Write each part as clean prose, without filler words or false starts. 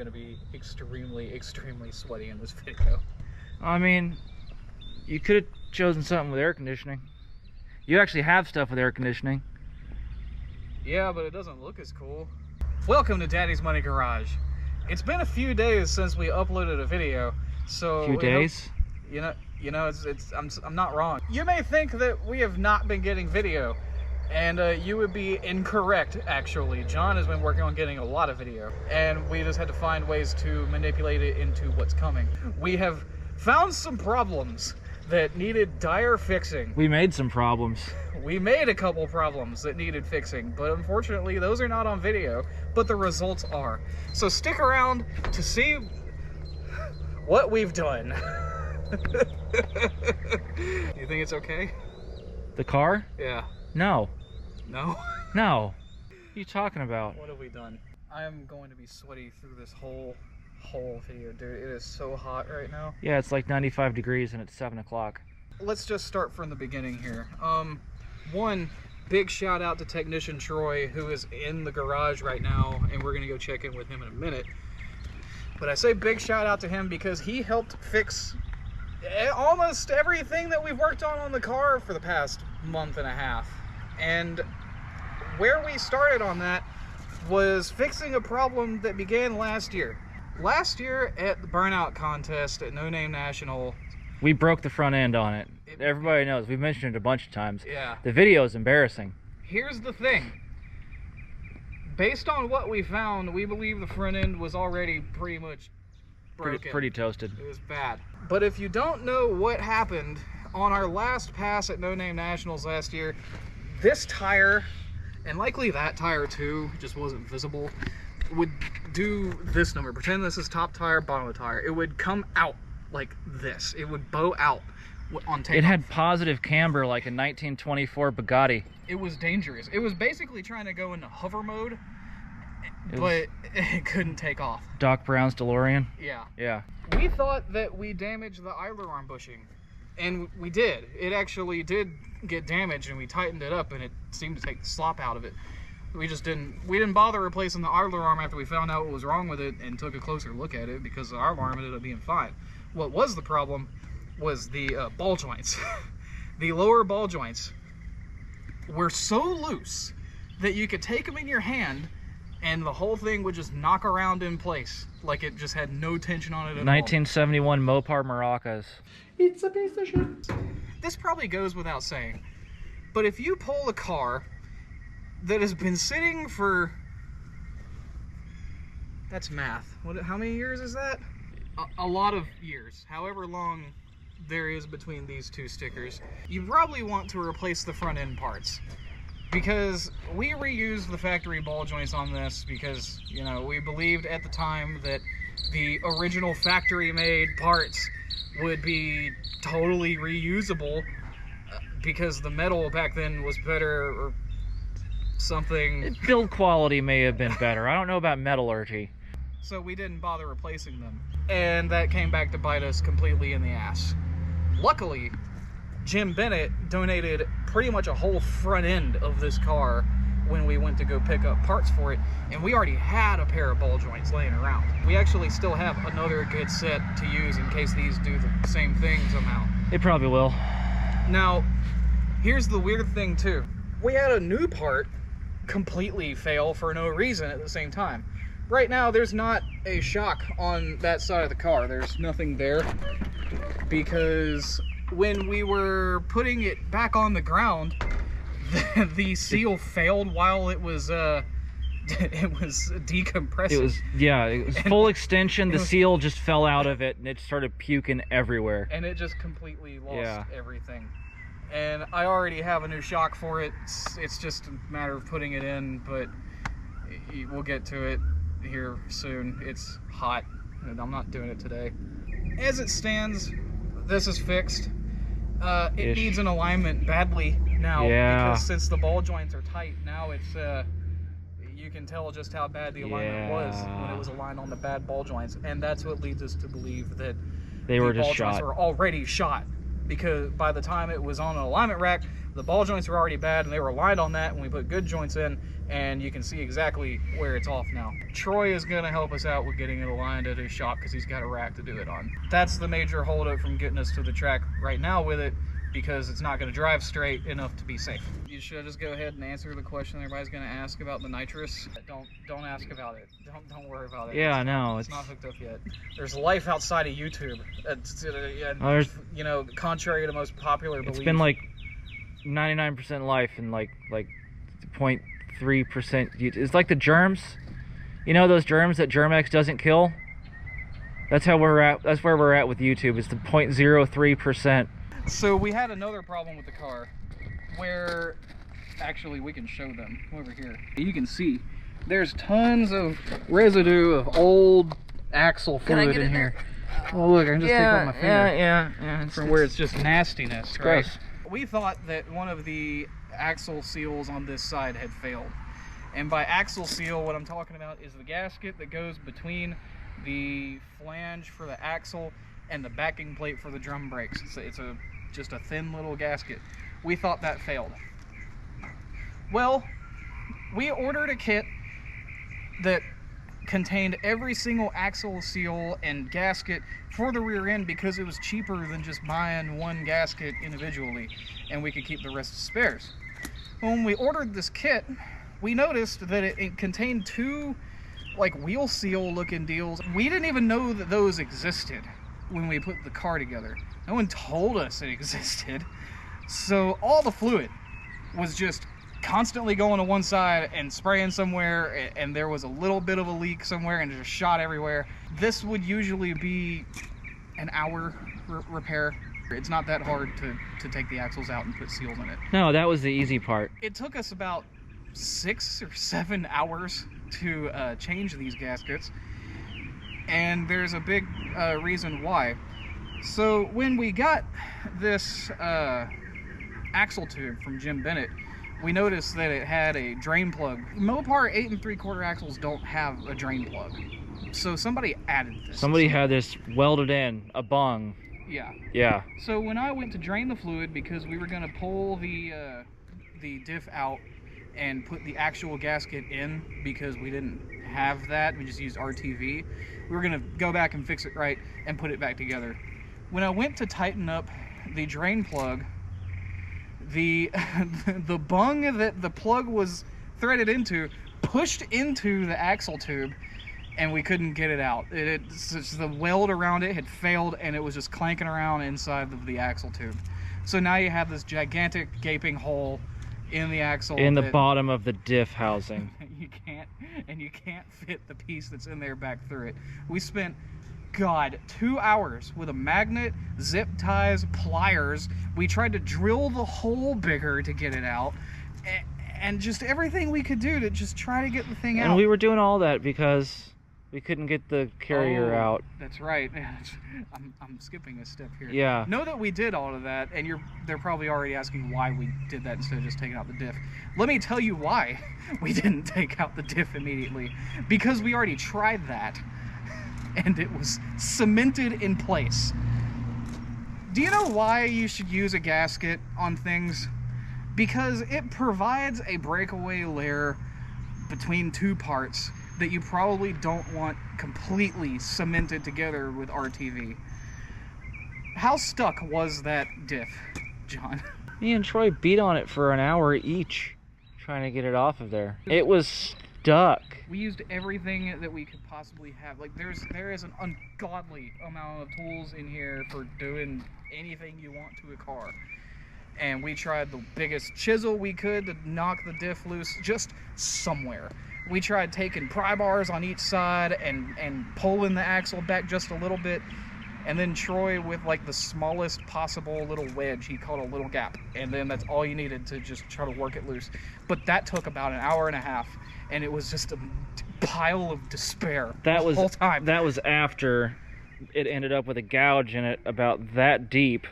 going to be extremely, extremely sweaty in this video. I mean, you could have chosen something with air conditioning. You actually have stuff with air conditioning. Yeah, but it doesn't look as cool. Welcome to Daddy's Money Garage. It's been a few days since we uploaded a video, so... A few days? I'm not wrong. You may think that we have not been getting video, and you would be incorrect, actually. John has been working on getting a lot of video, and we just had to find ways to manipulate it into what's coming. We have found some problems that needed dire fixing. We made some problems. We made a couple problems that needed fixing, but unfortunately those are not on video, but the results are. So stick around to see what we've done. You think it's okay? The car? Yeah. No. No? No. What are you talking about? What have we done? I am going to be sweaty through this whole video, dude. It is so hot right now. Yeah, it's like 95 degrees and it's 7 o'clock. Let's just start from the beginning here. One, big shout out to technician Troy, who is in the garage right now, and we're gonna go check in with him in a minute. But I say big shout out to him because he helped fix almost everything that we've worked on the car for the past month and a half. And where we started on that was fixing a problem that began last year. Last year at the burnout contest at No Name National, we broke the front end on it. Everybody knows. We've mentioned it a bunch of times. Yeah. The video is embarrassing. Here's the thing. Based on what we found, we believe the front end was already pretty much broken. Pretty toasted. It was bad. But if you don't know what happened on our last pass at No Name Nationals last year, this tire, and likely that tire too, just wasn't visible, would do this number. Pretend this is top tire, bottom tire. It would come out like this. It would bow out on takeoff. It had positive camber like a 1924 Bugatti. It was dangerous. It was basically trying to go into hover mode, but it couldn't take off. Doc Brown's DeLorean? Yeah. Yeah. We thought that we damaged the idler arm bushing, and we did. It actually did get damaged, and we tightened it up, and it seemed to take the slop out of it. We didn't bother replacing the idler arm after we found out what was wrong with it and took a closer look at it, because the idler arm ended up being fine. What was the problem was the ball joints. The lower ball joints were so loose that you could take them in your hand and the whole thing would just knock around in place, like it just had no tension on it at 1971 Mopar Maracas. It's a piece of shit. This probably goes without saying, but if you pull a car that has been sitting for, that's math. How many years is that? A lot of years, however long there is between these two stickers. You probably want to replace the front end parts, because we reused the factory ball joints on this because, you know, we believed at the time that the original factory made parts would be totally reusable because the metal back then was better or something. Build quality may have been better. I don't know about metallurgy. So we didn't bother replacing them. And that came back to bite us completely in the ass. Luckily, Jim Bennett donated pretty much a whole front end of this car when we went to go pick up parts for it, and we already had a pair of ball joints laying around. We actually still have another good set to use in case these do the same thing somehow. They probably will. Now, here's the weird thing too. We had a new part completely fail for no reason at the same time. Right now, there's not a shock on that side of the car. There's nothing there because when we were putting it back on the ground, the seal failed while it was decompressing. It was full extension. The seal just fell out of it and it started puking everywhere. And it just completely lost everything. And I already have a new shock for it. It's just a matter of putting it in, but we'll get to it here soon. It's hot and I'm not doing it today. As it stands, this is fixed. It needs an alignment badly now because since the ball joints are tight, now it's you can tell just how bad the alignment was when it was aligned on the bad ball joints, and that's what leads us to believe that they were just ball joints were already shot, because by the time it was on an alignment rack, The ball joints were already bad, and they were aligned on that when we put good joints in, and you can see exactly where it's off now. Troy is going to help us out with getting it aligned at his shop because he's got a rack to do it on. That's the major holdup from getting us to the track right now with it, because it's not going to drive straight enough to be safe. You should just go ahead and answer the question everybody's going to ask about the nitrous. Don't ask about it. Don't worry about it. Yeah, I know. It's not hooked up yet. There's life outside of YouTube. You know, contrary to most popular belief. It's been like 99% life and like 0.3%. It's like the germs. You know those germs that Germ-X doesn't kill? That's how we're at. That's where we're at with YouTube. It's the 0.03%. So we had another problem with the car where, actually we can show them over here. You can see there's tons of residue of old axle fluid in here. Oh look, I can just take off my finger. Yeah. From where it's just nastiness, it's right? gross. We thought that one of the axle seals on this side had failed. And by axle seal, what I'm talking about is the gasket that goes between the flange for the axle and the backing plate for the drum brakes. It's just a thin little gasket. We thought that failed. Well, we ordered a kit that contained every single axle seal and gasket for the rear end because it was cheaper than just buying one gasket individually, and we could keep the rest as spares. When we ordered this kit, we noticed that it contained two like wheel seal looking deals. We didn't even know that those existed when we put the car together. No one told us it existed. So all the fluid was just constantly going to one side and spraying somewhere, and there was a little bit of a leak somewhere and it just shot everywhere. This would usually be an hour repair. It's not that hard to take the axles out and put seals in it. No, that was the easy part. It took us about 6 or 7 hours to change these gaskets, and there's a big reason why. So when we got this axle tube from Jim Bennett, we noticed that it had a drain plug. Mopar 8 3/4 axles don't have a drain plug, so somebody added this. Somebody had this welded in, a bung. Yeah. So when I went to drain the fluid, because we were going to pull the diff out and put the actual gasket in, because we didn't have that, we just used RTV. We were going to go back and fix it right and put it back together. When I went to tighten up the drain plug, the bung that the plug was threaded into pushed into the axle tube, and we couldn't get it out. The weld around it had failed, and it was just clanking around inside of the axle tube. So now you have this gigantic gaping hole in the axle. In the bottom of the diff housing. you can't fit the piece that's in there back through it. We spent, God, 2 hours with a magnet, zip ties, pliers. We tried to drill the hole bigger to get it out, and just everything we could do to just try to get the thing out. And we were doing all that because we couldn't get the carrier out. That's right. I'm skipping a step here. Yeah. Know that we did all of that, and they're probably already asking why we did that instead of just taking out the diff. Let me tell you why we didn't take out the diff immediately. Because we already tried that, and it was cemented in place. Do you know why you should use a gasket on things? Because it provides a breakaway layer between two parts that you probably don't want completely cemented together with RTV. How stuck was that diff, John? Me and Troy beat on it for an hour each, trying to get it off of there. It was stuck. We used everything that we could possibly have. Like, there is an ungodly amount of tools in here for doing anything you want to a car. And we tried the biggest chisel we could to knock the diff loose just somewhere. We tried taking pry bars on each side and pulling the axle back just a little bit. And then Troy, with like the smallest possible little wedge, he caught a little gap. And then that's all you needed to just try to work it loose. But that took about an hour and a half. And it was just a pile of despair the whole time. That was after it ended up with a gouge in it about that deep.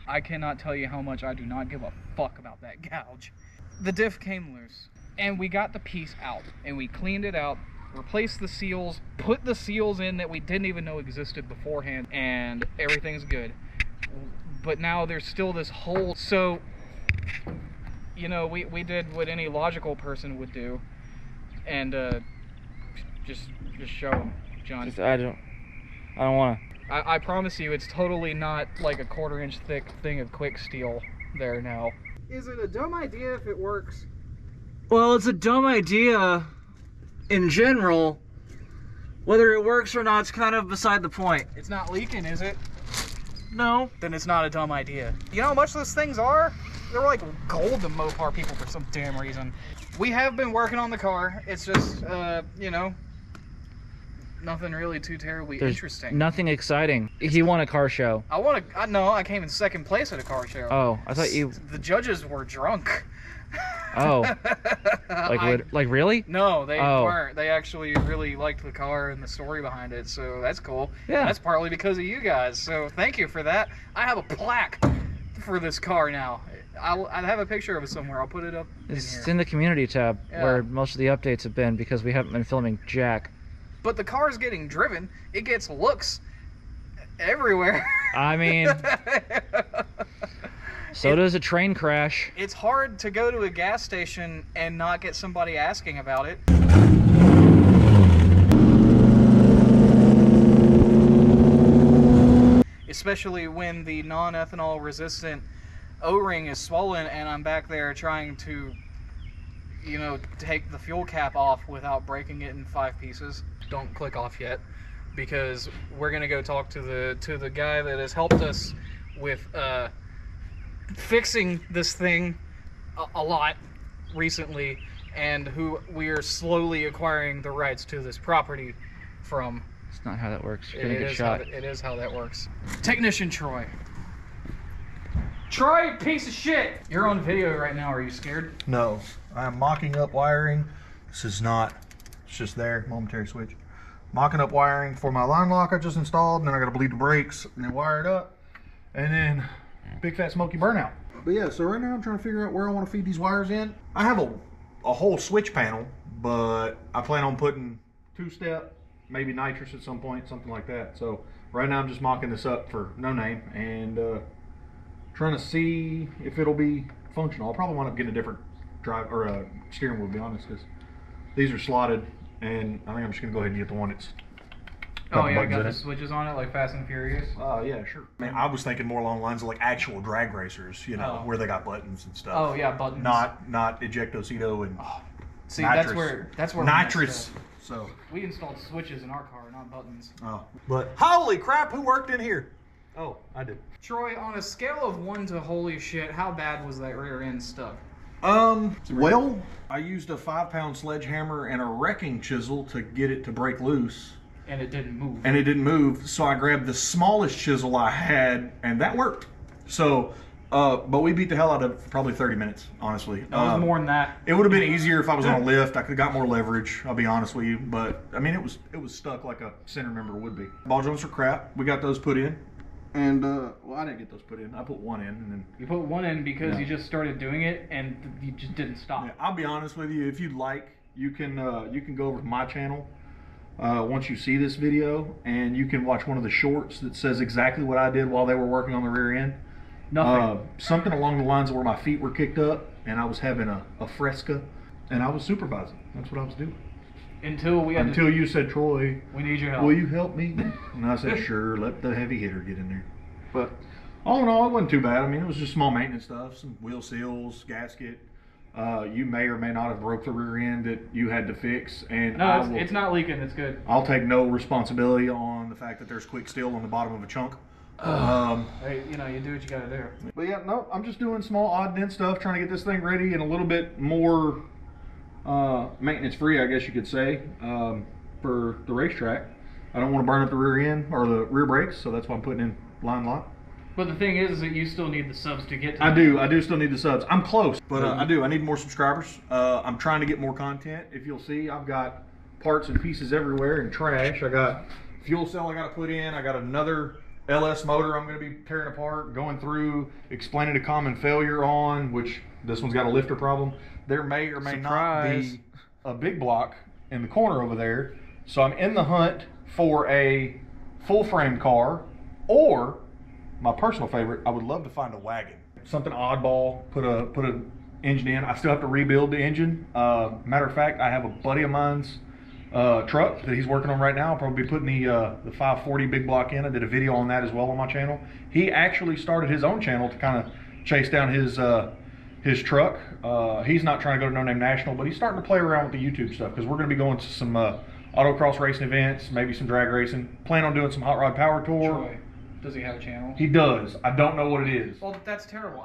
I cannot tell you how much I do not give a fuck about that gouge. The diff came loose, and we got the piece out, and we cleaned it out, replaced the seals, put the seals in that we didn't even know existed beforehand, and everything's good. But now there's still this hole. So you know, we did what any logical person would do, and just show them, John. I don't want to. I promise you, it's totally not like a 1/4 inch thick thing of quick steel there now. Is it a dumb idea if it works? Well, it's a dumb idea in general. Whether it works or not is kind of beside the point. It's not leaking, is it? No. Then it's not a dumb idea. You know how much those things are? They're like gold to Mopar people for some damn reason. We have been working on the car. It's just, you know, nothing really too terribly interesting. Nothing exciting. He won a car show. No, I came in second place at a car show. Oh, I thought you... The judges were drunk. Oh. Like really? No, they weren't. They actually really liked the car and the story behind it, so that's cool. Yeah. That's partly because of you guys, so thank you for that. I have a plaque for this car now. I have a picture of it somewhere. I'll put it up in here. It's in the community tab where most of the updates have been because we haven't been filming jack. But the car's getting driven. It gets looks everywhere. I mean, so does a train crash. It's hard to go to a gas station and not get somebody asking about it. Especially when the non-ethanol resistant O-ring is swollen and I'm back there trying to, you know, take the fuel cap off without breaking it in 5 pieces. Don't click off yet, because we're gonna go talk to the guy that has helped us with fixing this thing a lot recently, and who we are slowly acquiring the rights to this property from. It's not how that works. You're gonna get shot. It is how that works. Technician Troy. Troy, piece of shit! You're on video right now. Are you scared? No, I'm mocking up wiring. This is not. It's just there. Momentary switch. Mocking up wiring for my line lock I just installed, and then I got to bleed the brakes and then wire it up, and then big fat smoky burnout. But yeah, so right now I'm trying to figure out where I want to feed these wires in. I have a whole switch panel, but I plan on putting 2-step, maybe nitrous at some point, something like that. So right now I'm just mocking this up for no name and trying to see if it'll be functional. I'll probably wind up getting a different drive or a steering wheel, to be honest, because these are slotted. And I think I'm just going to go ahead and get the one that's got the switches on it, like Fast and Furious? Yeah, sure. I mean, I was thinking more along the lines of like actual drag racers, you know, where they got buttons and stuff. Oh, yeah, buttons. Not ejectocito and see, nitrous. that's where nitrous. So we installed switches in our car, not buttons. Oh, but holy crap, who worked in here? Oh, I did. Troy, on a scale of 1 to holy shit, how bad was that rear end stuck? Well, I used a 5-pound sledgehammer and a wrecking chisel to get it to break loose. And it didn't move. And it didn't move, so I grabbed the smallest chisel I had, and that worked. So, but we beat the hell out of it for probably 30 minutes, honestly. No, it was more than that. It would have been easier if I was on a lift. I could have got more leverage, I'll be honest with you. But, I mean, it was stuck like a center member would be. Ball joints are crap. We got those put in. And, well, I didn't get those put in. I put one in, and then... You put one in because you just started doing it, and you just didn't stop. Yeah, I'll be honest with you. If you'd like, you can go over to my channel once you see this video, and you can watch one of the shorts that says exactly what I did while they were working on the rear end. Nothing. Something along the lines of where my feet were kicked up, and I was having a fresca, and I was supervising. That's what I was doing. Until you said, Troy, we need your help. Will you help me? And I said, sure, let the heavy hitter get in there. But all in all, it wasn't too bad. I mean, it was just small maintenance stuff, some wheel seals, gasket. You may or may not have broke the rear end that you had to fix. And no, it's not leaking. It's good. I'll take no responsibility on the fact that there's quick steel on the bottom of a chunk. Hey, you know, you do what you gotta do. But yeah, no, I'm just doing small odd and end stuff, trying to get this thing ready and a little bit more maintenance free, I guess you could say, for the racetrack. I don't want to burn up the rear end or the rear brakes, so that's why I'm putting in line lock. But the thing is that you still need the subs to get to I do still need the subs. I'm close, but I need more subscribers. I'm trying to get more content. If you'll see, I've got parts and pieces everywhere and trash. I got fuel cell I got to put in. I got another LS motor I'm going to be tearing apart, going through, explaining a common failure on, which this one's got a lifter problem. There may or may not be a big block in the corner over there. So I'm in the hunt for a full frame car, or my personal favorite, I would love to find a wagon. Something oddball, put a engine in. I still have to rebuild the engine. Matter of fact, I have a buddy of mine's truck that he's working on right now. I'll probably be putting the 540 big block in. I did a video on that as well on my channel. He actually started his own channel to kind of chase down his truck. He's not trying to go to No Name National, but he's starting to play around with the YouTube stuff because we're going to be going to some autocross racing events, maybe some drag racing. Plan on doing some hot rod power tour. Troy, does he have a channel? He does. I don't know what it is. Well, that's terrible.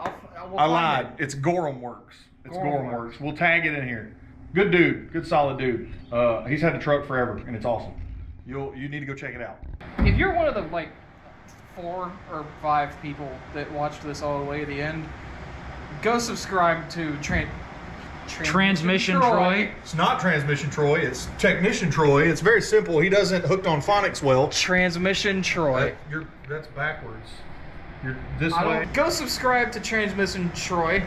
I lied. It's Gorham Works. It's Gorham Works. We'll tag it in here. Good dude. Good solid dude. He's had the truck forever, and it's awesome. You need to go check it out. If you're one of the like 4 or 5 people that watched this all the way to the end, go subscribe to Transmission Troy. It's not Transmission Troy. It's Technician Troy. It's very simple. He doesn't hooked on phonics well. Transmission Troy. That's backwards. You're this way. Go subscribe to Transmission Troy.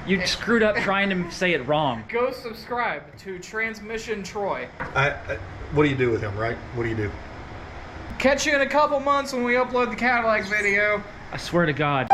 You screwed up trying to say it wrong. Go subscribe to Transmission Troy. What do you do with him, right? What do you do? Catch you in a couple months when we upload the Cadillac video. I swear to God.